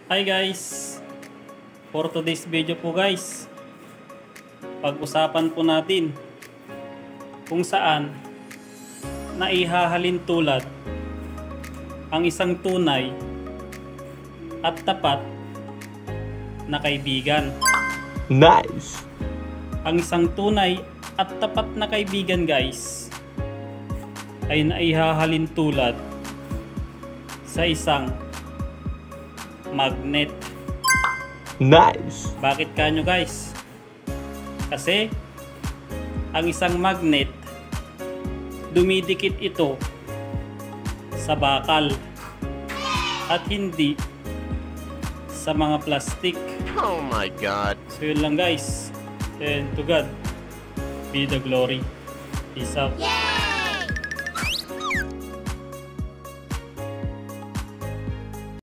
Hi guys! For today's video po guys, pag-usapan po natin kung saan naihahalin tulad ang isang tunay at tapat na kaibigan. Nice! Ang isang tunay at tapat na kaibigan guys ay naihahalin tulad sa isang magnet. Nice! Bakit kanyo guys? Kasi ang isang magnet, dumidikit ito sa bakal at hindi sa mga plastic. Oh my God. So yun lang guys. And to God be the glory. Peace out.